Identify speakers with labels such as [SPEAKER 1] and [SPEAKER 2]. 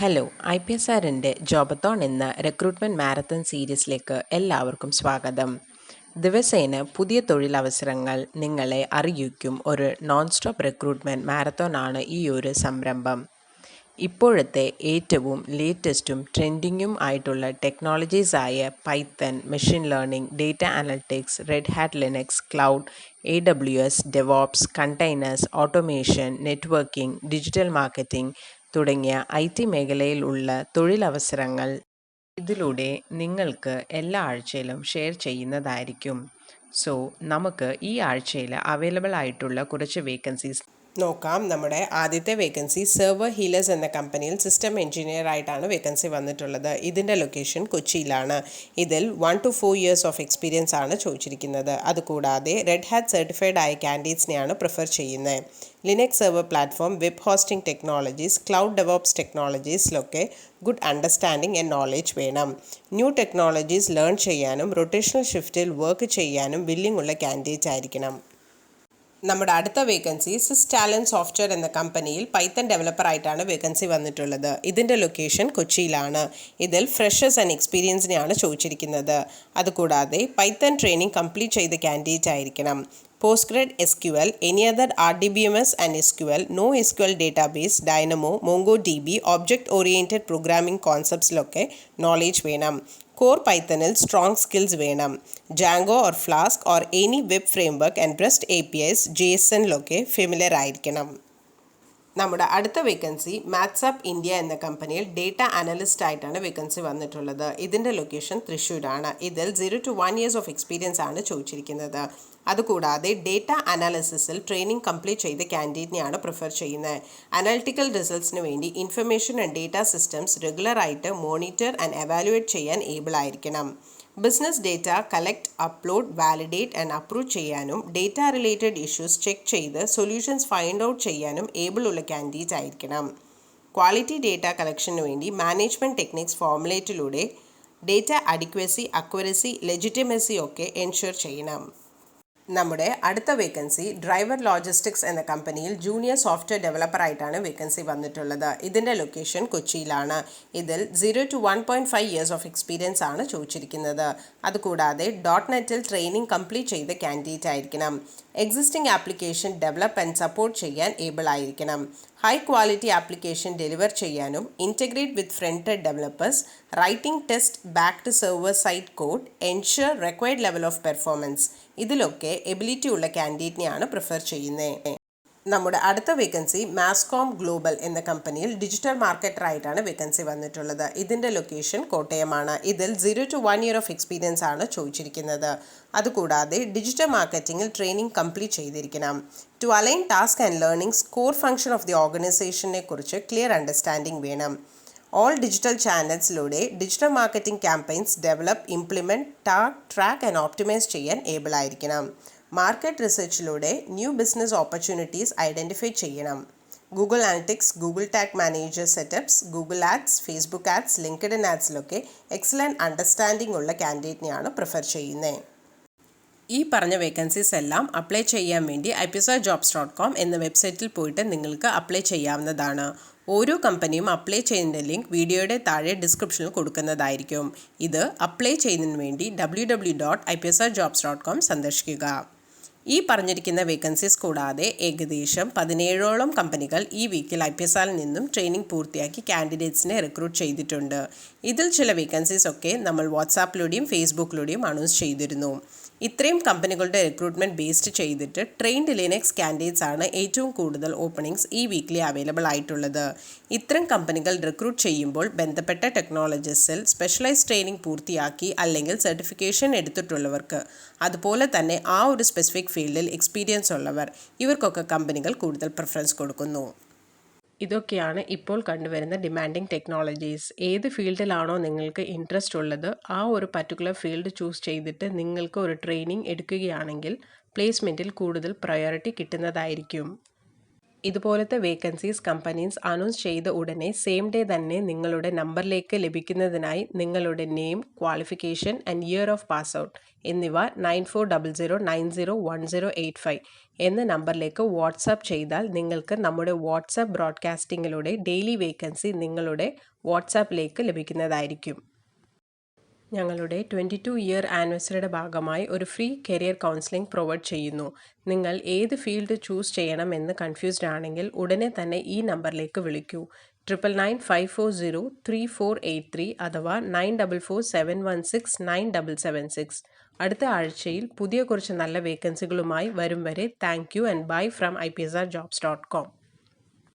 [SPEAKER 1] Hello IPSRൻ്റെ ജോബത്തോൺ എന്ന recruitment marathon സീരീസിലേക്ക് എല്ലാവർക്കും സ്വാഗതം. ദിവസേന പുതിയ തൊഴിലവസരങ്ങൾ നിങ്ങളെ അറിയിക്കും ഒരു നോൺ സ്റ്റോപ്പ് റിക്രൂട്ട്മെൻറ്റ് മാരത്തോണാണ് ഈ ഒരു സംരംഭം. ഇപ്പോഴത്തെ ഏറ്റവും ലേറ്റസ്റ്റും ട്രെൻഡിങ്ങും ആയിട്ടുള്ള ടെക്നോളജീസായ Python, machine learning, data analytics, Red Hat Linux, cloud, AWS, DevOps, containers, automation, networking, digital marketing തുടങ്ങിയ IT മേഖലയിലുള്ള തൊഴിലവസരങ്ങൾ ഇതിലൂടെ നിങ്ങൾക്ക് എല്ലാ ആഴ്ചയിലും ഷെയർ ചെയ്യുന്നതായിരിക്കും. സോ നമുക്ക് ഈ ആഴ്ചയിൽ അവൈലബിൾ ആയിട്ടുള്ള കുറച്ച് വേക്കൻസീസ് നോക്കാം. നമ്മുടെ ആദ്യത്തെ വേക്കൻസി സെർവർ ഹീലേഴ്സ് എന്ന കമ്പനിയിൽ സിസ്റ്റം എഞ്ചിനീയർ ആയിട്ടാണ് വേക്കൻസി വന്നിട്ടുള്ളത്. ഇതിൻ്റെ ലൊക്കേഷൻ കൊച്ചിയിലാണ്. ഇതിൽ 1 to 4 years ഓഫ് എക്സ്പീരിയൻസ് ആണ് ചോദിച്ചിരിക്കുന്നത്. അതുകൂടാതെ റെഡ് ഹാറ്റ് സർട്ടിഫൈഡ് ആയ കാൻഡിഡേറ്റ്സിനെയാണ് പ്രിഫർ ചെയ്യുന്നത്. Linux server platform, web hosting technologies, cloud DevOps ടെക്നോളജീസിലൊക്കെ ഗുഡ് അണ്ടർസ്റ്റാൻഡിംഗ് ആൻഡ് നോളജ് വേണം. ന്യൂ ടെക്നോളജീസ് ലേൺ ചെയ്യാനും റൊട്ടേഷണൽ ഷിഫ്റ്റിൽ വർക്ക് ചെയ്യാനും വില്ലിംഗ് ഉള്ള കാൻഡിഡേറ്റ് ആയിരിക്കണം. നമ്മുടെ അടുത്ത വേക്കൻസി സിസ് ടാലൻറ്റ് സോഫ്റ്റ്വെയർ എന്ന കമ്പനിയിൽ പൈത്തൺ ഡെവലപ്പർ ആയിട്ടാണ് വേക്കൻസി വന്നിട്ടുള്ളത്. ഇതിൻ്റെ ലൊക്കേഷൻ കൊച്ചിയിലാണ്. ഇതിൽ ഫ്രഷേഴ്സ് ആൻഡ് എക്സ്പീരിയൻസിനെയാണ് ചോദിച്ചിരിക്കുന്നത്. അതുകൂടാതെ പൈത്തൺ ട്രെയിനിങ് കംപ്ലീറ്റ് ചെയ്ത കാൻഡിഡേറ്റ് ആയിരിക്കണം. പോസ്റ്റ്ഗ്രാഡ് SQL, any other RDBMS and SQL, no SQL database, Dynamo, MongoDB, object oriented programming conceptsലൊക്കെ നോളേജ് വേണം. കോർ പൈത്തണിൽ സ്ട്രോങ് സ്കിൽസ് വേണം. Django or Flask or any web framework and REST APIs, JSONലൊക്കെ familiar ആയിരിക്കണം. നമ്മുടെ അടുത്ത വേക്കൻസി മാത്സാപ്പ് ഇന്ത്യ എന്ന കമ്പനിയിൽ ഡേറ്റ അനലിസ്റ്റ് ആയിട്ടാണ് വേക്കൻസി വന്നിട്ടുള്ളത്. ഇതിൻ്റെ ലൊക്കേഷൻ തൃശ്ശൂരാണ്. ഇതിൽ 0 to 1 years ഓഫ് എക്സ്പീരിയൻസ് ആണ് ചോദിച്ചിരിക്കുന്നത്. അതുകൂടാതെ ഡേറ്റ അനാലിസിസിൽ ട്രെയിനിങ് കംപ്ലീറ്റ് ചെയ്ത കാൻഡിഡേറ്റിനെയാണ് പ്രിഫർ ചെയ്യുന്നത്. അനാലിറ്റിക്കൽ റിസൾട്ട്സിന് വേണ്ടി ഇൻഫർമേഷൻ ആൻഡ് ഡേറ്റ സിസ്റ്റംസ് റെഗുലറായിട്ട് മോണിറ്റർ ആൻഡ് എവാലുവേറ്റ് ചെയ്യാൻ ഏബിൾ ആയിരിക്കണം. Business data collect, upload, validate and approve ചെയ്യാനും ഡേറ്റ റിലേറ്റഡ് ഇഷ്യൂസ് ചെക്ക് ചെയ്ത് സൊല്യൂഷൻസ് ഫൈൻഡ് ഔട്ട് ചെയ്യാനും ഏബിൾ ഉള്ള കാൻഡിഡേറ്റ് ആയിരിക്കണം. ക്വാളിറ്റി ഡേറ്റ കളക്ഷന് വേണ്ടി മാനേജ്മെൻറ്റ് ടെക്നിക്സ് ഫോർമുലേറ്റിലൂടെ ഡേറ്റ അഡിക്വസി, അക്യുറസി, ലെജിറ്റിമസി ഒക്കെ എൻഷുർ ചെയ്യണം. നമ്മുടെ അടുത്ത വേക്കൻസി ഡ്രൈവർ ലോജിസ്റ്റിക്സ് എന്ന കമ്പനിയിൽ ജൂനിയർ സോഫ്റ്റ്വെയർ ഡെവലപ്പർ ആയിട്ടാണ് വേക്കൻസി വന്നിട്ടുള്ളത്. ഇതിൻ്റെ ലൊക്കേഷൻ കൊച്ചിയിലാണ്. ഇതിൽ 0 to 1.5 years ഓഫ് എക്സ്പീരിയൻസ് ആണ് ചോദിച്ചിരിക്കുന്നത്. അതുകൂടാതെ .NETൽ ട്രെയിനിങ് കംപ്ലീറ്റ് ചെയ്ത കാൻഡിഡേറ്റ് ആയിരിക്കണം. Existing application develop and support ചെയ്യാൻ ഏബിൾ ആയിരിക്കണം. ഹൈ ക്വാളിറ്റി ആപ്ലിക്കേഷൻ ഡെലിവർ ചെയ്യാനും integrate with front end developers, writing test back to server side code, ensure required level of performance, ഇതിലൊക്കെ എബിലിറ്റി ഉള്ള കാൻഡിഡേറ്റിനെയാണ് prefer ചെയ്യുന്നത്. നമ്മുടെ അടുത്ത വേക്കൻസി മാസ്കോം ഗ്ലോബൽ എന്ന കമ്പനിയിൽ ഡിജിറ്റൽ മാർക്കറ്റർ ആയിട്ടാണ് വേക്കൻസി വന്നിട്ടുള്ളത്. ഇതിൻ്റെ ലൊക്കേഷൻ കോട്ടയമാണ്. ഇതിൽ 0 to 1 year ഓഫ് എക്സ്പീരിയൻസ് ആണ് ചോദിച്ചിരിക്കുന്നത്. അതുകൂടാതെ ഡിജിറ്റൽ മാർക്കറ്റിംഗിൽ ട്രെയിനിങ് കംപ്ലീറ്റ് ചെയ്തിരിക്കണം. To align task and learnings, core function of the ഓർഗനൈസേഷനെ കുറിച്ച് ക്ലിയർ അണ്ടർസ്റ്റാൻഡിംഗ് വേണം. ഓൾ ഡിജിറ്റൽ ചാനൽസിലൂടെ digital marketing campaigns develop, implement, track and optimise ചെയ്യാൻ ഏബിൾ ആയിരിക്കണം. മാർക്കറ്റ് റിസർച്ചിലൂടെ ന്യൂ ബിസിനസ് ഓപ്പർച്യൂണിറ്റീസ് ഐഡൻറ്റിഫൈ ചെയ്യണം. Google Analytics, Google Tag Manager setups, Google Ads, Facebook Ads, LinkedIn ആഡ്സിലൊക്കെ excellent understanding ഉള്ള കാൻഡിഡേറ്റിനെയാണ് prefer ചെയ്യുന്നത്. ഈ പറഞ്ഞ വേക്കൻസീസ് എല്ലാം അപ്ലൈ ചെയ്യാൻ വേണ്ടി IPSRjobs.com എന്ന വെബ്സൈറ്റിൽ പോയിട്ട് നിങ്ങൾക്ക് അപ്ലൈ ചെയ്യാവുന്നതാണ്. ഓരോ കമ്പനിയും അപ്ലൈ ചെയ്യുന്ന ലിങ്ക് വീഡിയോയുടെ താഴെ ഡിസ്ക്രിപ്ഷനിൽ കൊടുക്കുന്നതായിരിക്കും. ഇത് അപ്ലൈ ചെയ്യുന്നതിന് വേണ്ടി www.IPSRjobs.com സന്ദർശിക്കുക. ഈ പറഞ്ഞിരിക്കുന്ന വേക്കൻസീസ് കൂടാതെ ഏകദേശം 17ഓളം കമ്പനികൾ ഈ വീക്കിൽ IPSRൽ നിന്നും ട്രെയിനിങ് പൂർത്തിയാക്കി കാൻഡിഡേറ്റ്സിനെ റിക്രൂട്ട് ചെയ്തിട്ടുണ്ട്. ഇതിൽ ചില വേക്കൻസീസ് ഒക്കെ നമ്മൾ വാട്സാപ്പിലൂടെയും ഫേസ്ബുക്കിലൂടെയും അനൗൺസ് ചെയ്തിരുന്നു. ഇത്രയും കമ്പനികളുടെ റിക്രൂട്ട്മെൻറ്റ് ബേസ്ഡ് ചെയ്തിട്ട് ട്രെയിൻഡ് ലിനക്സ് കാൻഡിഡേറ്റ്സ് ആണ് ഏറ്റവും കൂടുതൽ ഓപ്പണിങ്സ് ഈ വീക്കിലി അവൈലബിൾ ആയിട്ടുള്ളത്. ഇത്തരം കമ്പനികൾ റിക്രൂട്ട് ചെയ്യുമ്പോൾ ബന്ധപ്പെട്ട ടെക്നോളജീസിൽ സ്പെഷ്യലൈസ് ട്രെയിനിങ് പൂർത്തിയാക്കി അല്ലെങ്കിൽ സർട്ടിഫിക്കേഷൻ എടുത്തിട്ടുള്ളവർക്ക്, അതുപോലെ തന്നെ ആ ഒരു സ്പെസിഫിക് ഫീൽഡിൽ എക്സ്പീരിയൻസ് ഉള്ളവർ, ഇവർക്കൊക്കെ കമ്പനികൾ കൂടുതൽ പ്രിഫറൻസ് കൊടുക്കുന്നു. ഇതൊക്കെയാണ് ഇപ്പോൾ കണ്ടുവരുന്ന ഡിമാൻഡിങ് ടെക്നോളജീസ്. ഏത് ഫീൽഡിലാണോ നിങ്ങൾക്ക് ഇൻട്രസ്റ്റ് ഉള്ളത് ആ ഒരു പർട്ടിക്കുലർ ഫീൽഡ് ചൂസ് ചെയ്തിട്ട് നിങ്ങൾക്ക് ഒരു ട്രെയിനിങ് എടുക്കുകയാണെങ്കിൽ പ്ലേസ്മെൻറ്റിൽ കൂടുതൽ പ്രയോറിറ്റി കിട്ടുന്നതായിരിക്കും. ഇതുപോലത്തെ വേക്കൻസീസ് കമ്പനീസ് അനൗൺസ് ചെയ്ത ഉടനെ സെയിം ഡേ തന്നെ നിങ്ങളുടെ നമ്പറിലേക്ക് ലഭിക്കുന്നതിനായി നിങ്ങളുടെ name, qualification and year of pass out എന്നിവ 9400901085 എന്ന നമ്പറിലേക്ക് വാട്സാപ്പ് ചെയ്താൽ നിങ്ങൾക്ക് നമ്മുടെ വാട്സാപ്പ് ബ്രോഡ്കാസ്റ്റിങ്ങിലൂടെ ഡെയിലി വേക്കൻസി നിങ്ങളുടെ വാട്സാപ്പിലേക്ക് ലഭിക്കുന്നതായിരിക്കും. ഞങ്ങളുടെ 22-ഇയർ ആനിവേഴ്സറിയുടെ ഭാഗമായി ഒരു ഫ്രീ കരിയർ കൗൺസിലിംഗ് പ്രൊവൈഡ് ചെയ്യുന്നു. നിങ്ങൾ ഏത് ഫീൽഡ് ചൂസ് ചെയ്യണമെന്ന് കൺഫ്യൂസ്ഡ് ആണെങ്കിൽ ഉടനെ തന്നെ ഈ നമ്പറിലേക്ക് വിളിക്കൂ. 9995403483 അഥവാ 9447169776. അടുത്ത ആഴ്ചയിൽ പുതിയ കുറച്ച് നല്ല വേക്കൻസികളുമായി വരും വരെ thank you and bye from IPSRjobs.com.